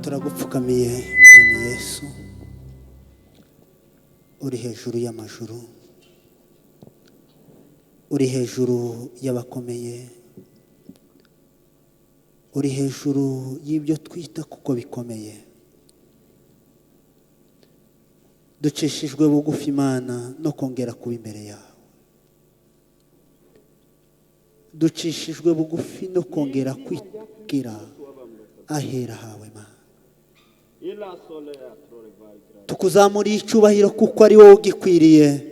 turagupfukamiye mwami Yesu, uri hejuru y'amajuru, uri hejuru y'abakomeye, uri hejuru y'ibyo twita kuko bikomeye. Ducishijwe bugufi Imana no kongera kuba imbere yawe, ducishijwe bugufi no kongera kwigira ahera hawe Mana. Tukuzamuriye icyubahiro kuko ari wowe ugikwiriye,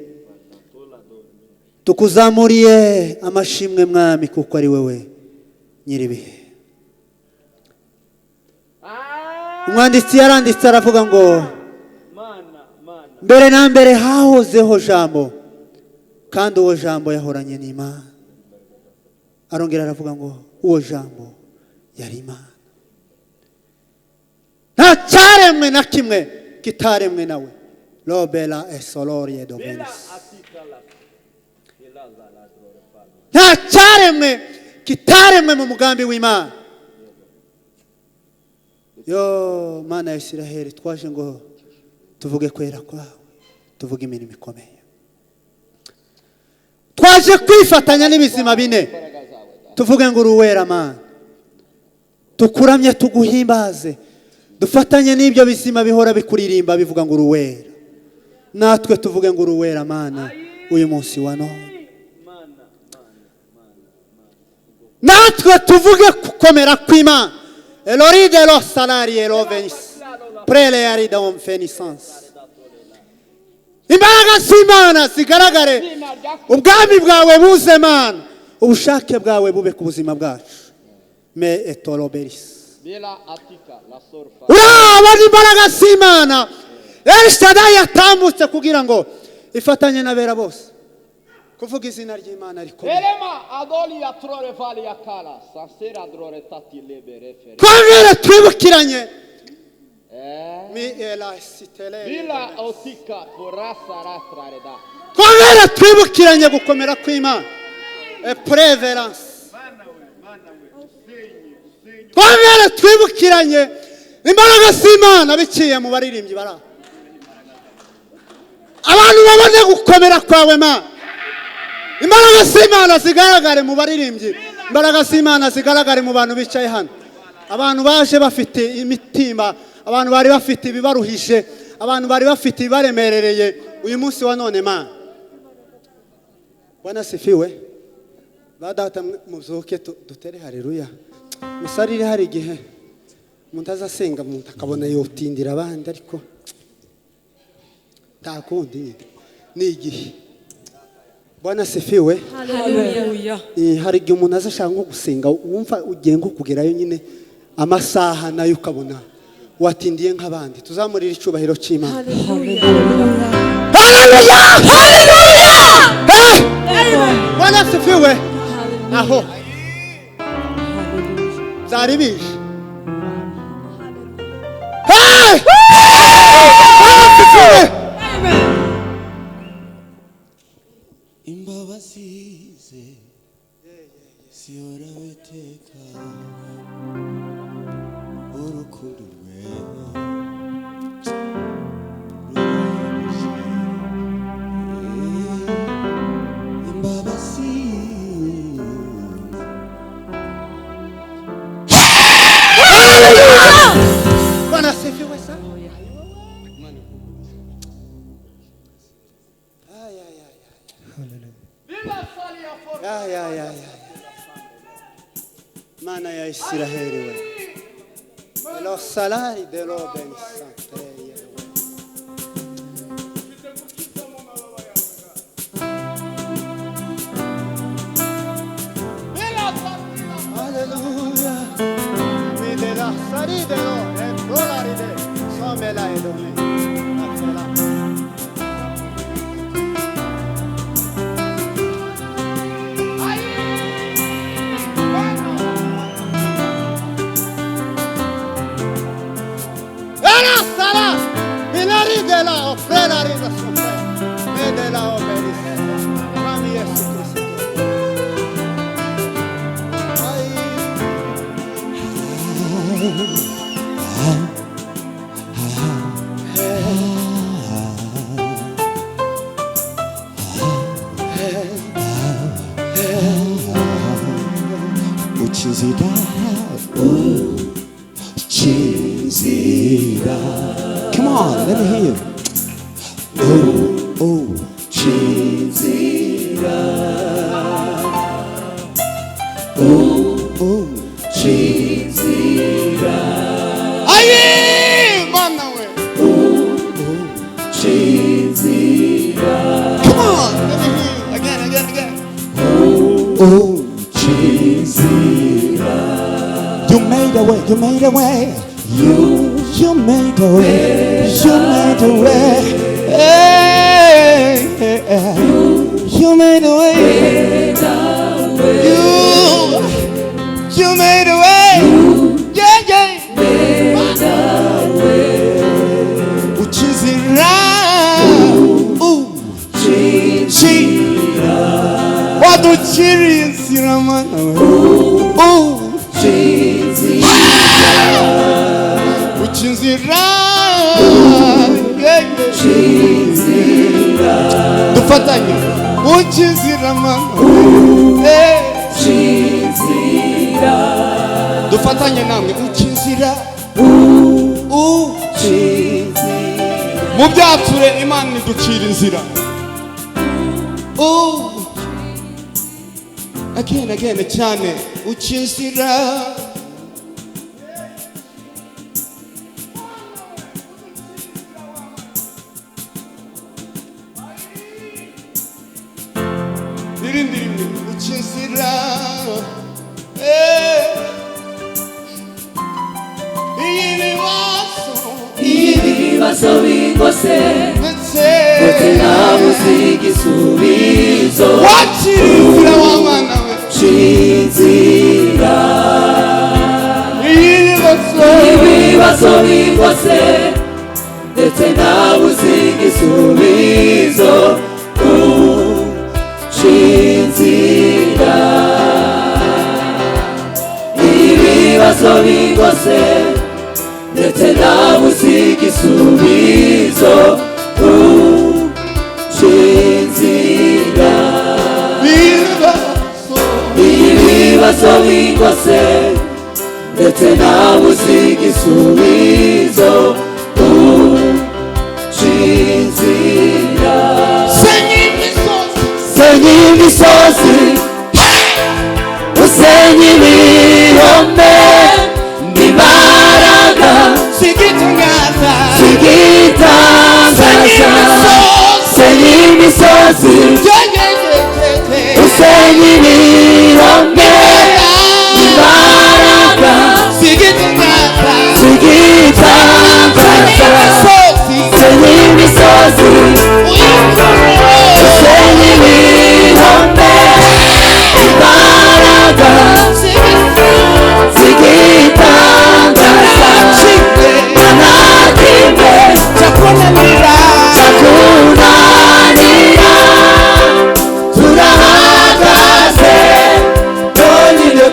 tukuzamuriye amashimwe mwami kuko ari wowe nyiribihe. Umwanditsi yaranditse aravuga ngo mbere na mbere hahozeho jambo, kandi uwo jambo yahoranye n'Imana. Arongera aravuga ngo uwo jambo yari Imana. Nta cyaremwe na kimwe kitaremwe nawe. Robela esolorie dovenis. Nta cyaremwe kitaremwe mu mugambi w'Imana. Yo Mana ya Isiraheli, twaje ngo tuvuge kwera kwawe, tuvuge imirimo ikomeye. Twaje kwifatanya n'ibizima bine, tuvuge ngo uruwera Mana. Tukuramye tuguhimbaze, dufatanye n'ibyo bizima bihora bikuririmba bivuga ngo uruwera. Natwe tuvuge ngo uruwera Mana uyu munsi wa none. Natwe tuvuge kukomera kw'Imana. Eloride lo salari elo venis. Prele arida on fenisans. Imbaraga z'Imana zigaragare, ubwami bwawe buze Mana, ubushake bwawe bube ku buzima bwacu. Me etoloberis. Urabona imbaraga z'Imana El Shaddai yatambutse kugira ngo ifatanye n'abera bose kuvuga izina ry'Imana rikomeye. Twongere twibukiranye twongere twibukiranye gukomera kw'Imana. Prevalence. Twongere twibukiranye imbaraga z'Imana biciye mu baririmbyi bara. Abantu babone gukomera kwawe Mana. Imbaraga z'Imana zigaragare mu baririmbyi, imbaraga z'Imana zigaragare mu bantu bicaye hano. Abantu baje bafite imitima, abantu bari bafite ibibaruhije, abantu bari bafite ibibaremerereye uyu munsi wa none Mana. Bwana sifiwe. Badata muzuke dutere haleluya. Musarire hari igihe umuntu azasenga umuntu akabona yotindira abandi, ariko takundi ni igihe. Bwana sifiwe. Haleluya. Hari igihe umuntu azashaka nko gusenga wumva ugiye nko kugerayo nyine amasaha nayo ukabona watindiye nk'abandi. Tuzamurira icyubahiro cy'Imana. Haleluya. Haleluya. Haleluya. Bwana sifiwe. Aho zari bije. Hey! Imbabasize siyora weteka urukundo rwema Bwana sifiwe sana. Ya. Mana ya Isiraheli we. Lo salari de lo benisante. Hallelujah. Mi de la sari de lo e prolari de somela e dome. De la ofrenda de la sofre, de la obediencia. Mami Jesucristo. Ay. Let me hear you. Oh, 진지라 oh. 진지라 아예 만나we. 진지라 Come on. Let me hear you. Again. Oh, 진지라 you made a way, you made a way. You made a way, you made a way. Hey, hey, hey. You made a way. You made a way. Yeah. 우치지라. 와도 치리스라만. 우치지라. 두fatanya. 우치지라만. 두fatanya namwe 우치지라. mu byature imana iducira inzira. Again cyane uca inzira. ndirimbi uca inzira. ibibazo bingose ndetse nabuze igisubizo wacira inzira w'abana we. cinzira ibibazo bingose ndetse nabuze igisubizo cinzira ibibazo bingose ndetse nabuze igisubizo cinzira ibibazo bingose ndetse nabuze igisubizo cinzira senya imisozi usenya ibihome n'imbaraga zigitangaza senya imisozi usenya ibihome n'imbaraga zigitangaza senya imisozi usenya ibihome n'imbaraga zigitangaza anakimwe chakunanira turahagaze nonyine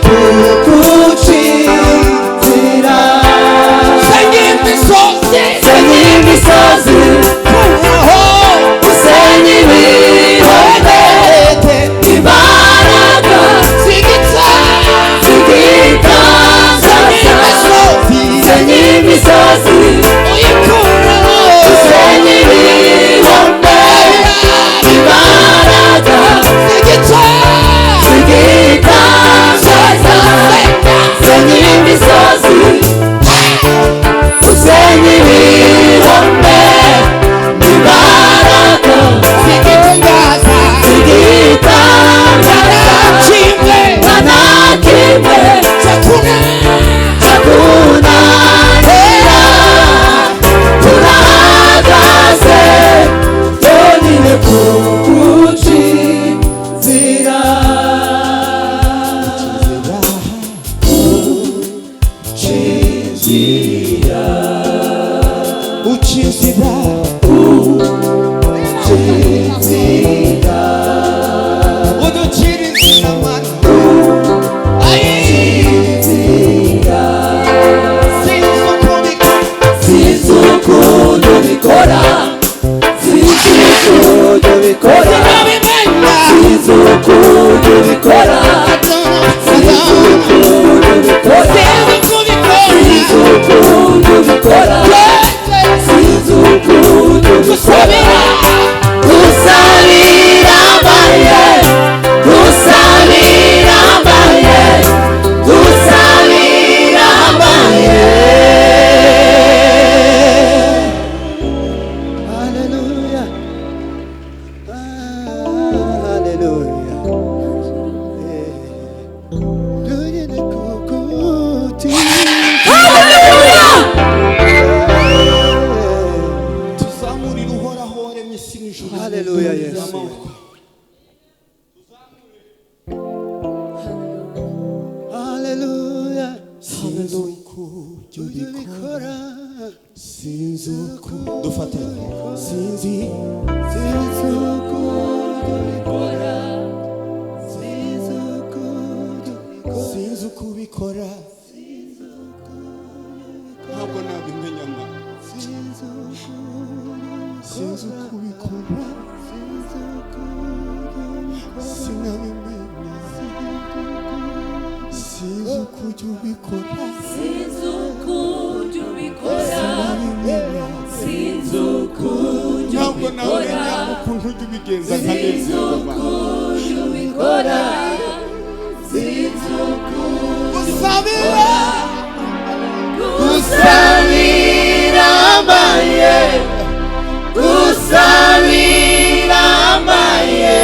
kugucira senya imisozi usenya ibihome imbaraga zigitangaza senya imisozi usenya ibihome imbaraga zigitangaza senya imisozi usenya ibihome imbaraga zigitangaza anakimwe chakunanira turahagaze nonyine kugucira Since gusabira gusabira abaye gusabira abaye gusabira abaye Hallelujah. Hallelujah. Duyene kukuti. tuzamurire uhoraho waremye isi n'ijuru Hallelujah, yes. Amaboko. Hallelujah. sinzi uko ujya ubikora sinzi uko dufate sinzi sinzi uko ubikora ntabwo nabimenya mwa sinzi uko ubikora sinabimenya sinzi uko ujya ubikora sinabimenya ntabwo nabimenya ukuntu ujya ubigenza nkanezerwa gusabira gusabira abaye gusabira abaye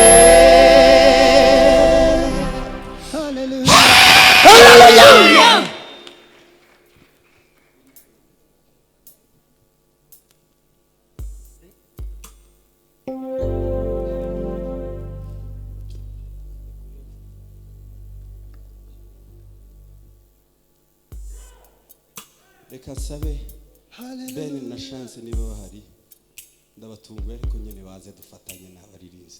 haleluya reka sabe Ben na Chance niba bahari ndabatunguye ariko nyine baze dufatanye n'abaririmbyi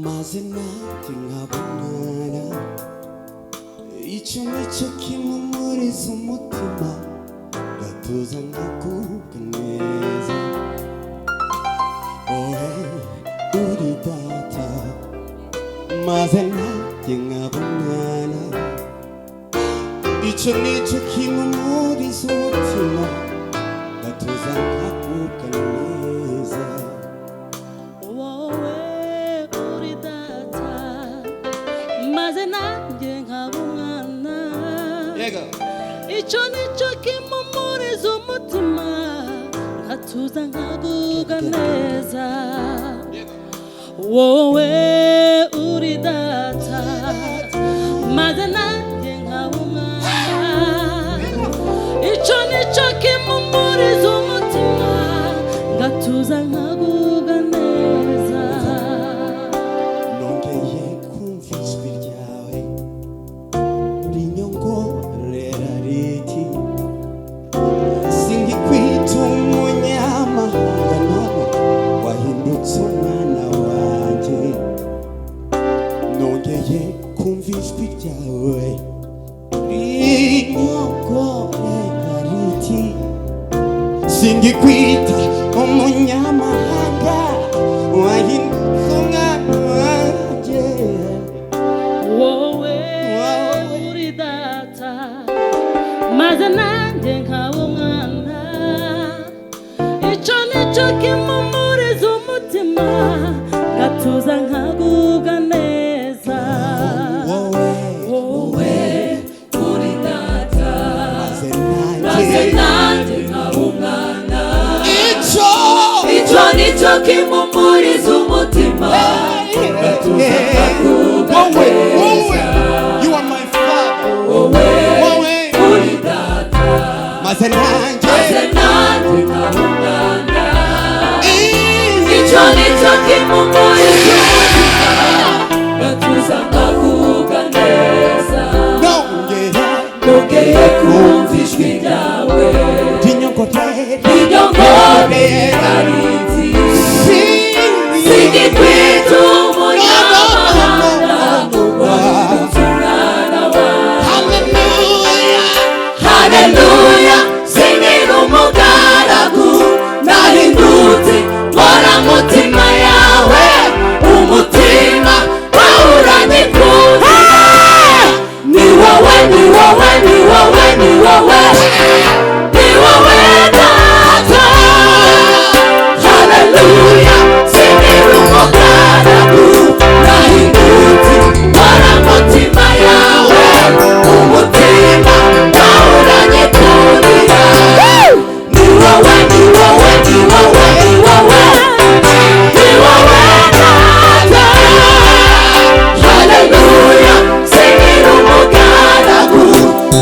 maze nanjye nkabonana icyo nicyo kimumuriza umutima gatuza nkagubwa neza ohe uri data maze nanjye nkabonana icyo nicyo kimumuriza umutima gatuza nkagubwa neza icyo nicyo kimumuriza umutima nkatuza nkagubwa neza wowe uri data maze nanjye nkaba umwana icyo nicyo kimumuriza umutima ngatuza nkagubwa neza nongeye kumva ijwi ryawe rinyongorera riti singikwita umunyamahanga none wahindutse umwana wanjye nongeye kumva ijwi ryawe rinyongorera riti singikwita umunyamahanga wahindutse umwana wanjye wowe uri data maze nanjye nkaba umwana icyo nicyo kimumuriza umutima ngatuza nkagubwa nicyo kimumuriza umutima gatuza kavuga neza. You are my father. Wowe Wowe uri data maze nanjye maze nanjye nkaba umwana. Icyo nicyo kimumuriza umutima gatuza kavuga neza. Nongeye kumva ijwi ryawe rinyongorera arinzi. Singikwita umunyamahanga wahindutse umwana wawe. Haleluya, singira umugaragu nahindutse inkoramutima yawe. Umutima wawe uranyikunda. Ni wowe, ni wowe, ni wowe, ni wowe, ni wowe data. Haleluya, singira umugaragu nahindutse inkoramutima yawe. Umutima wawe uranyikundira. Ni wowe, ni wowe, ni wowe, ni wowe, ni wowe data. Haleluya, singira umugaragu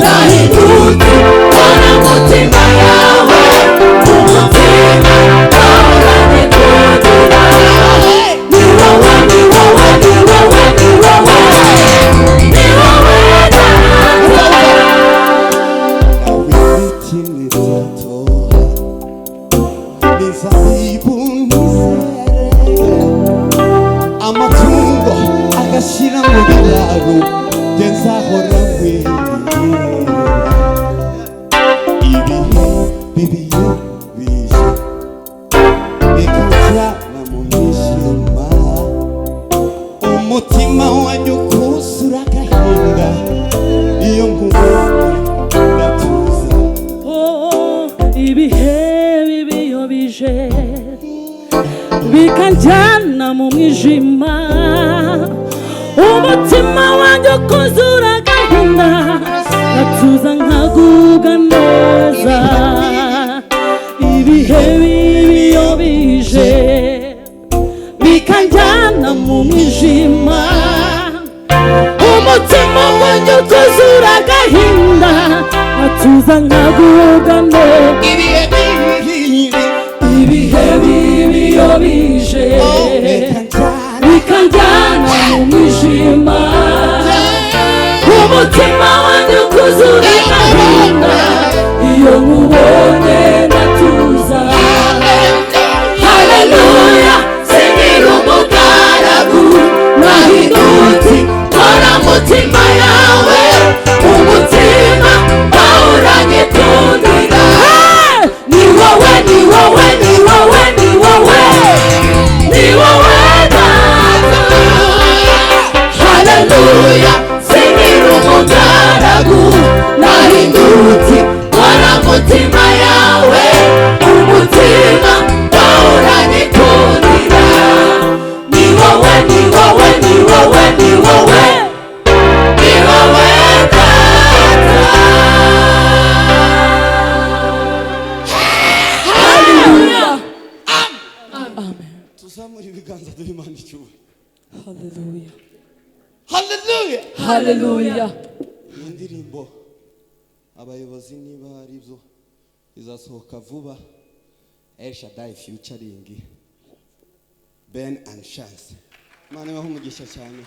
nahindutse inkoramutima yawe. Umutima wawe uranyikundira. Ni wowe, ni wowe, ni wowe, ni wowe, ni wowe data. ibiti ntibizatoha n'inzabibu ntizere amatungo agashyira mu biraro njye nzahora nkwiringira. Ibihe bibiye bije bikajyana mu mwijima, umutima wanjye ukuzura agahinda iyo nkubonye ndatuza. ibihe bibi iyo bije bikanjyana mu mwijima, umutima wanjye ukuzura agahinda ngatuza nkagubwa neza. ibihe bibi iyo bije bikanjyana mu mwijima, umutima wanjye ukuzura agahinda ngatuza nkagubwa neza. ibihe bibi iyo bije bikanjyana mu mwijima, umutima wanjye ukuzura agahinda iyo nkubonye ndatuza. Haleluya, singira umugaragu nahindutse inkoramutima yawe. Umutima wawe uranyikundira. Ni wowe, ni wowe, ni wowe, ni wowe, ni wowe data. Haleluya, singira umugaragu nahindutse inkoramutima yawe. Umutima wawe uranyikundira. Ni wowe, ni wowe, ni wowe, ni wowe, ni wowe data. Haleluya. Tuzamure ibiganza duhe Imana icyubahiro. Haleluya. Haleluya. Haleluya. Iyi ndirimbo abayobozi niba ari byo izasohoka vuba. El Shaddai featuring Ben and Chance. Imana ibahe umugisha cyane.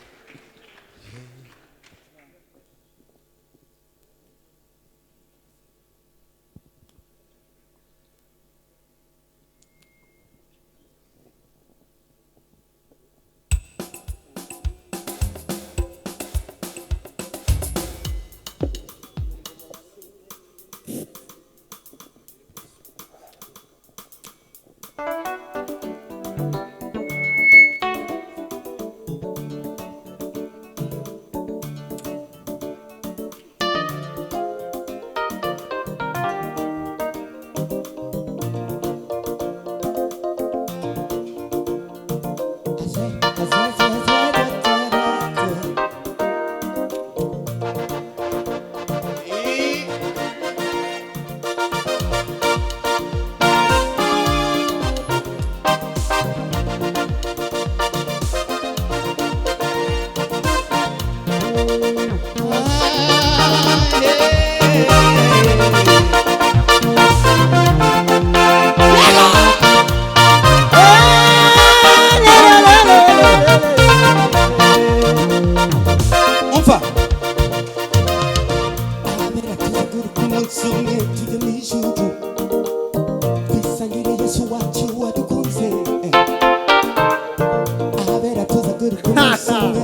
tuzaguruka umunsi umwe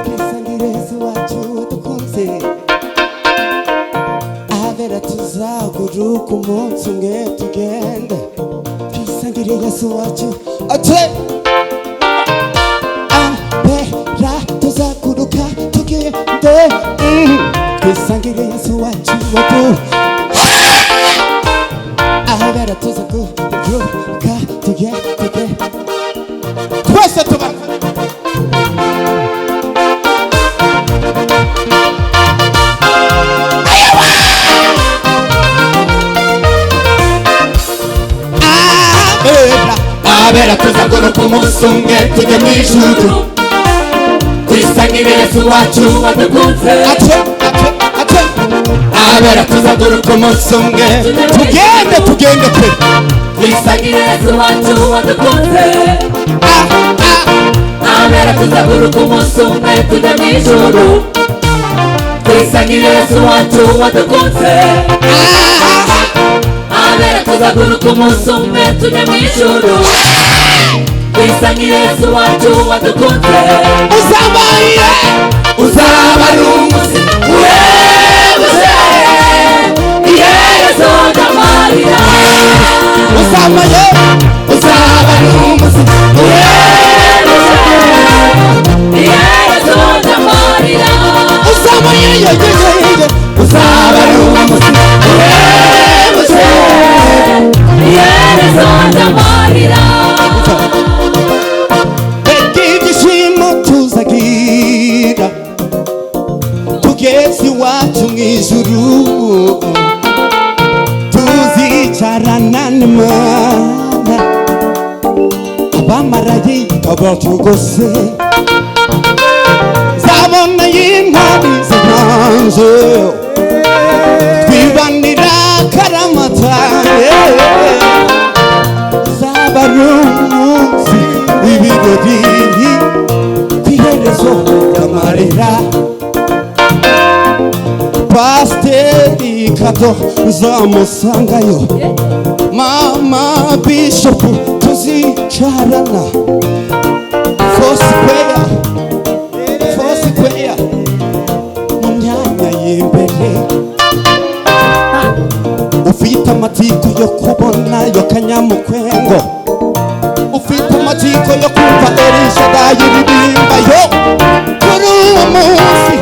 twisangire Yesu wacu wadukunze abera tuzaguruka umunsi umwe tugende twisangire Yesu wacu ate abera tuzaguruka tugende twisangire Yesu wacu abera tuzaguruka tugende twese tuba abera tuzaguruka umunsi umwe tujye mu ijuru twisangire Yesu wacu wadukunze abera tuzaguruka umunsi umwe tugende pe twisangire Yesu wacu wadukunze abera tuzaguruka umunsi umwe tujye mu ijuru twisangire Yesu wacu wadukunze abera tuzaguruka umunsi umwe tujye mu ijuru twisangire Yesu wacu wadukunze uzaba ari umunsi urebuje iherezo ry'amarira uzaba ari umunsi urebuje iherezo ry'amarira uzaba ari umunsi urebuje iherezo ry'amarira ibyishimo tuzagira tugeze iwacu mu ijuru tuzicarana n'Imana abamarayika batugose zabona y'intwari z'intanze twibanira akaramata zaba ari umunsi w'ibirori kw'iherezo ry'amarira pasiteri Kato uzamusangayo mama bishopu tuzicarana fosikweya mu myanya y'imbere ufite amatsiko yo kubona yo kanyamukwengo ufite amatsiko yo kumva Elishadayi ririmba yo kuri uwo munsi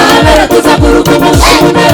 Abera tuzaguruka umunsi umwe